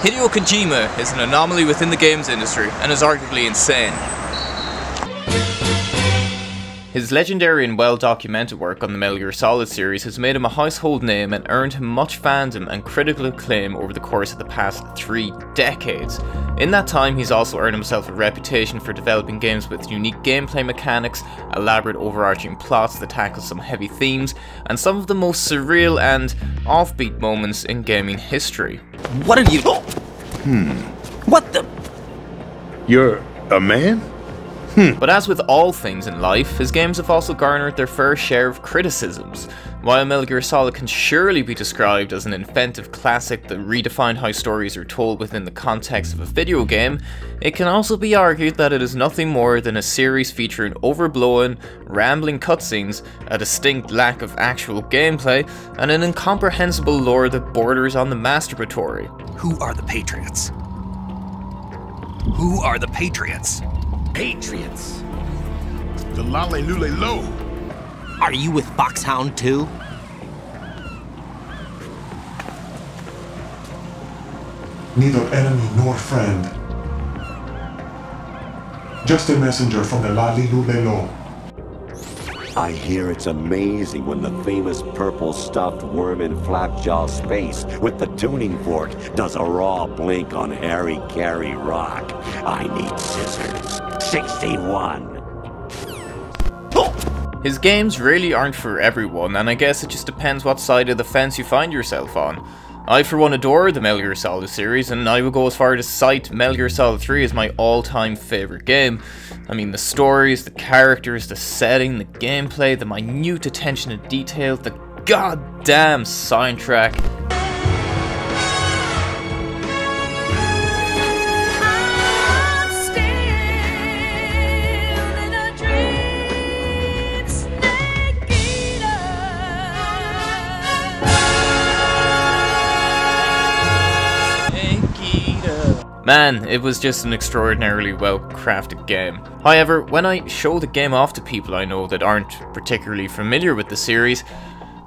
Hideo Kojima is an anomaly within the games industry and is arguably insane. His legendary and well-documented work on the Metal Gear Solid series has made him a household name and earned him much fandom and critical acclaim over the course of the past 3 decades. In that time, he's also earned himself a reputation for developing games with unique gameplay mechanics, elaborate overarching plots that tackle some heavy themes, and some of the most surreal and offbeat moments in gaming history. What are you... What the... You're a man? But as with all things in life, his games have also garnered their fair share of criticisms. While Metal Gear Solid can surely be described as an inventive classic that redefined how stories are told within the context of a video game, it can also be argued that it is nothing more than a series featuring overblown, rambling cutscenes, a distinct lack of actual gameplay, and an incomprehensible lore that borders on the masturbatory. Who are the Patriots? Who are the Patriots? Patriots. The Lale Lule Lo. Are you with Foxhound too? Neither enemy nor friend. Just a messenger from the Lale Lule Lo. I hear it's amazing when the famous purple stuffed worm in Flapjaw Space with the tuning fork does a raw blink on Harry Carey Rock. I need scissors. 61. His games really aren't for everyone, and I guess it just depends what side of the fence you find yourself on. I for one adore the Metal Gear Solid series, and I would go as far to cite Metal Gear Solid 3 as my all-time favourite game. I mean, the stories, the characters, the setting, the gameplay, the minute attention to detail, the goddamn soundtrack. Man, it was just an extraordinarily well-crafted game. However, when I show the game off to people I know that aren't particularly familiar with the series,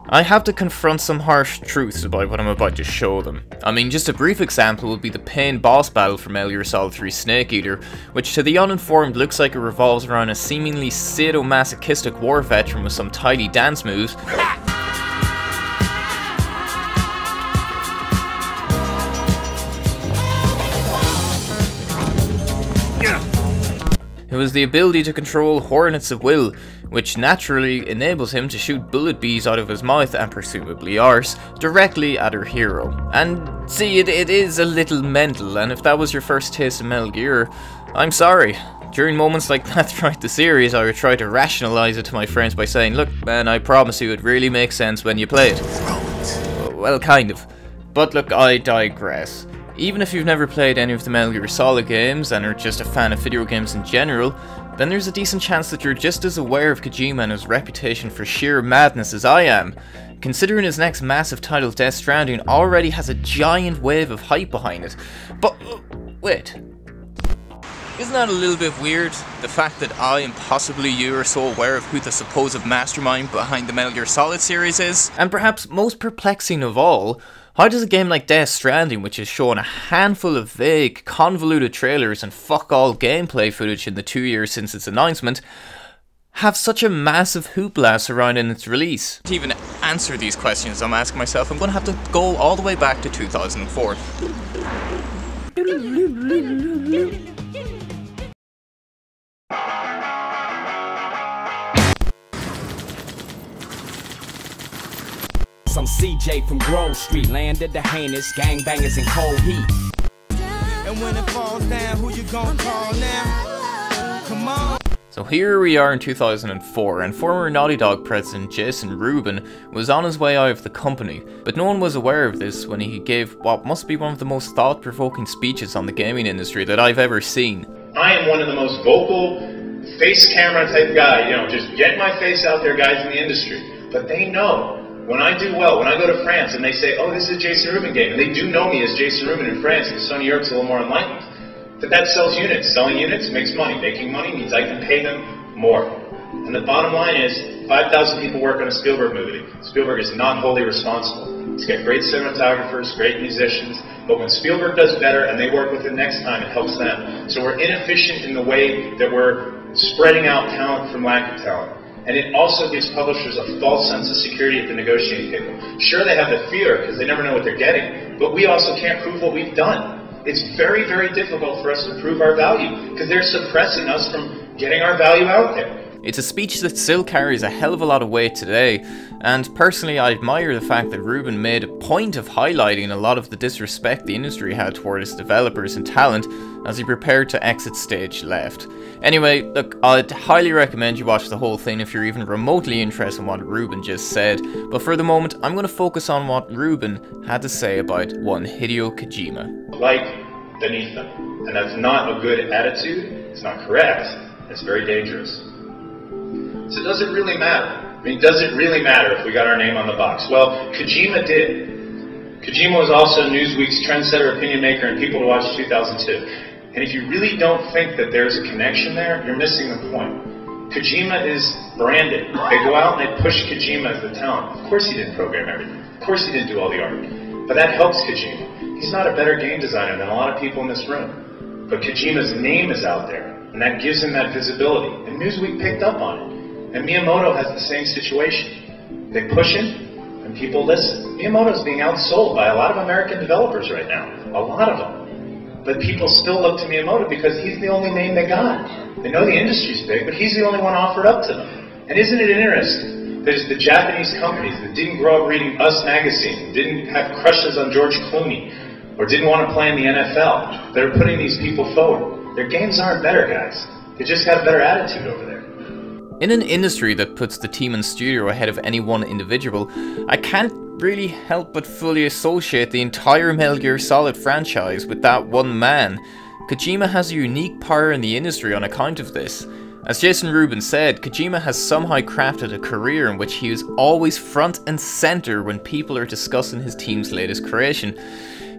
I have to confront some harsh truths about what I'm about to show them. I mean, just a brief example would be the Pain boss battle for Metal Gear Solid 3 Snake Eater, which to the uninformed looks like it revolves around a seemingly sadomasochistic war veteran with some tidy dance moves. It was the ability to control hornets of will, which naturally enables him to shoot bullet bees out of his mouth and presumably arse directly at her hero. And see, it is a little mental, and if that was your first taste of Metal Gear, I'm sorry. During moments like that throughout the series, I would try to rationalize it to my friends by saying, look man, I promise you it really makes sense when you play it. Well, kind of. But look, I digress. Even if you've never played any of the Metal Gear Solid games and are just a fan of video games in general, then there's a decent chance that you're just as aware of Kojima and his reputation for sheer madness as I am, considering his next massive title, Death Stranding, already has a giant wave of hype behind it. But, wait. Isn't that a little bit weird? The fact that I and possibly you are so aware of who the supposed mastermind behind the Metal Gear Solid series is? And perhaps most perplexing of all, how does a game like Death Stranding, which has shown a handful of vague, convoluted trailers and fuck-all gameplay footage in the 2 years since its announcement, have such a massive hoopla surrounding its release? To even answer these questions I'm asking myself, I'm going to have to go all the way back to 2004. Some CJ from Grove Street landed the heinous gangbangers in cold heat. And when it falls down, who you gonna call now? Come on. So here we are in 2004, and former Naughty Dog president Jason Rubin was on his way out of the company, but no one was aware of this when he gave what must be one of the most thought-provoking speeches on the gaming industry that I've ever seen. I am one of the most vocal, face camera type guy, you know, just get my face out there guys in the industry, but they know. When I do well, when I go to France and they say, oh, this is a Jason Rubin game, and they do know me as Jason Rubin in France because Sony Europe's a little more enlightened, that sells units. Selling units makes money. Making money means I can pay them more. And the bottom line is, 5,000 people work on a Spielberg movie. Spielberg is not wholly responsible. It's got great cinematographers, great musicians, but when Spielberg does better and they work with it next time, it helps them. So we're inefficient in the way that we're spreading out talent from lack of talent. And it also gives publishers a false sense of security at the negotiating table. Sure, they have the fear because they never know what they're getting, but we also can't prove what we've done. It's very, very difficult for us to prove our value because they're suppressing us from getting our value out there. It's a speech that still carries a hell of a lot of weight today, and personally I admire the fact that Rubin made a point of highlighting a lot of the disrespect the industry had toward its developers and talent as he prepared to exit stage left. Anyway, look, I'd highly recommend you watch the whole thing if you're even remotely interested in what Rubin just said, but for the moment I'm going to focus on what Rubin had to say about one Hideo Kojima. Like beneath them, and that's not a good attitude, it's not correct, it's very dangerous. So does it really matter? I mean, does it really matter if we got our name on the box? Well, Kojima did. Kojima was also Newsweek's trendsetter opinion maker and People to Watch 2002. And if you really don't think that there's a connection there, you're missing the point. Kojima is branded. They go out and they push Kojima as the talent. Of course he didn't program everything. Of course he didn't do all the art. But that helps Kojima. He's not a better game designer than a lot of people in this room. But Kojima's name is out there, and that gives him that visibility. And Newsweek picked up on it. And Miyamoto has the same situation. They push him, and people listen. Miyamoto's being outsold by a lot of American developers right now. A lot of them. But people still look to Miyamoto because he's the only name they got. They know the industry's big, but he's the only one offered up to them. And isn't it interesting that it's the Japanese companies that didn't grow up reading Us magazine, didn't have crushes on George Clooney, or didn't want to play in the NFL, that are putting these people forward? Their games aren't better, guys. They just got a better attitude over there. In an industry that puts the team and studio ahead of any one individual, I can't really help but fully associate the entire Metal Gear Solid franchise with that one man. Kojima has a unique power in the industry on account of this. As Jason Rubin said, Kojima has somehow crafted a career in which he is always front and center when people are discussing his team's latest creation.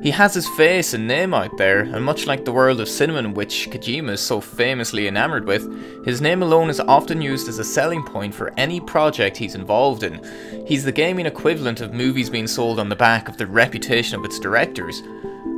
He has his face and name out there, and much like the world of cinema in which Kojima is so famously enamored with, his name alone is often used as a selling point for any project he's involved in. He's the gaming equivalent of movies being sold on the back of the reputation of its directors.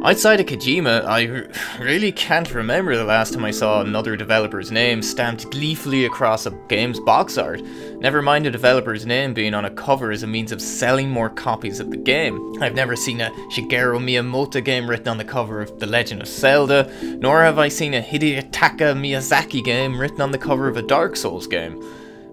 Outside of Kojima, I really can't remember the last time I saw another developer's name stamped gleefully across a game's box art, never mind a developer's name being on a cover as a means of selling more copies of the game. I've never seen a Shigeru Miyamoto game written on the cover of The Legend of Zelda, nor have I seen a Hidetaka Miyazaki game written on the cover of a Dark Souls game.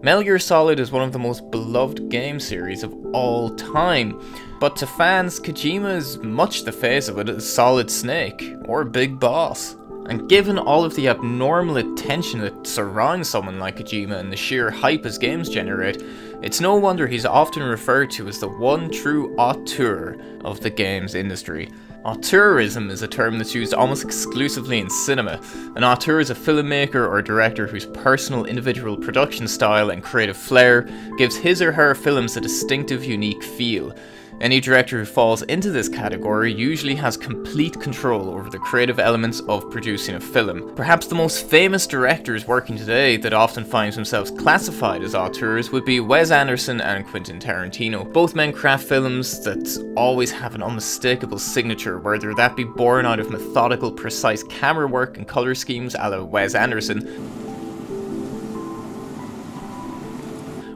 Metal Gear Solid is one of the most beloved game series of all time, but to fans, Kojima is much the face of it as Solid Snake, or Big Boss. And given all of the abnormal attention that surrounds someone like Kojima and the sheer hype his games generate, it's no wonder he's often referred to as the one true auteur of the games industry. Auteurism is a term that's used almost exclusively in cinema. An auteur is a filmmaker or director whose personal individual production style and creative flair gives his or her films a distinctive, unique feel. Any director who falls into this category usually has complete control over the creative elements of producing a film. Perhaps the most famous directors working today that often find themselves classified as auteurs would be Wes Anderson and Quentin Tarantino. Both men craft films that always have an unmistakable signature, whether that be born out of methodical, precise camera work and colour schemes a la Wes Anderson,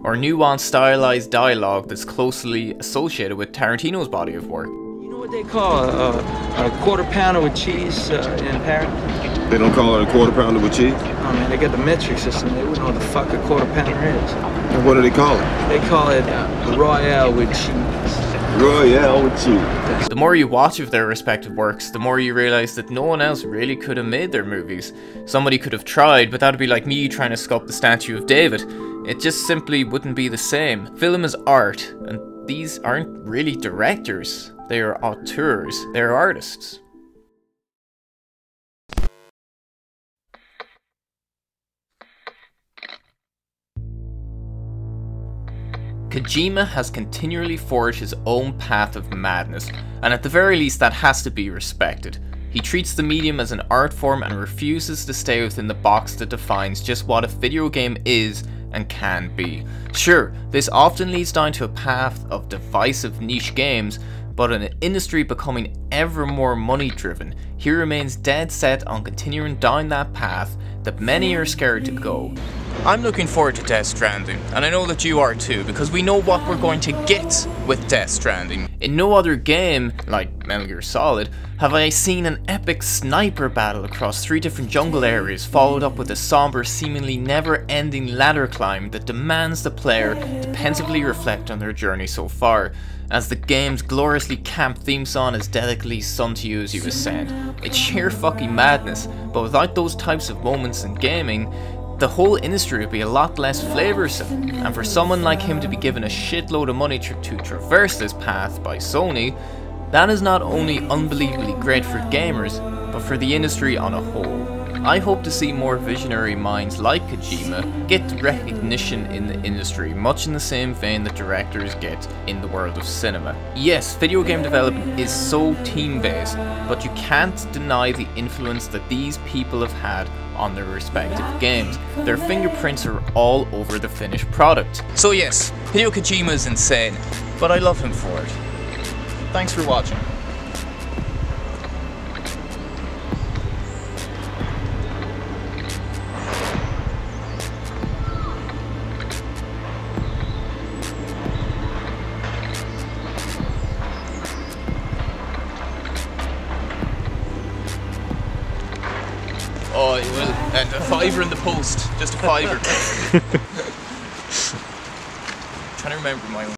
or nuanced, stylized dialogue that's closely associated with Tarantino's body of work. You know what they call a quarter pounder with cheese in Paris? They don't call it a quarter pounder with cheese? Oh man, they got the metric system. They wouldn't know what the fuck a quarter pounder is. And what do they call it? They call it Royale with cheese. Royale with cheese. The more you watch of their respective works, the more you realise that no one else really could have made their movies. Somebody could have tried, but that would be like me trying to sculpt the statue of David. It just simply wouldn't be the same. Film is art, and these aren't really directors. They are auteurs. They are artists. Kojima has continually forged his own path of madness, and at the very least that has to be respected. He treats the medium as an art form and refuses to stay within the box that defines just what a video game is and can be. Sure, this often leads down to a path of divisive niche games, but in an industry becoming ever more money driven, he remains dead set on continuing down that path that many are scared to go. I'm looking forward to Death Stranding, and I know that you are too, because we know what we're going to get with Death Stranding. In no other game, like Metal Gear Solid, have I seen an epic sniper battle across 3 different jungle areas, followed up with a somber, seemingly never-ending ladder climb that demands the player to pensively reflect on their journey so far, as the game's gloriously camp theme song is delicately sung to you as you ascend. It's sheer fucking madness, but without those types of moments in gaming, the whole industry would be a lot less flavoursome, and for someone like him to be given a shitload of money to traverse this path by Sony, that is not only unbelievably great for gamers, but for the industry on a whole. I hope to see more visionary minds like Kojima get recognition in the industry, much in the same vein that directors get in the world of cinema. Yes, video game development is so team-based, but you can't deny the influence that these people have had on their respective games. Their fingerprints are all over the finished product. So yes, Hideo Kojima is insane, but I love him for it. Thanks for watching. Oh, you will. And a £5 in the post. Just a £5. Trying to remember my own.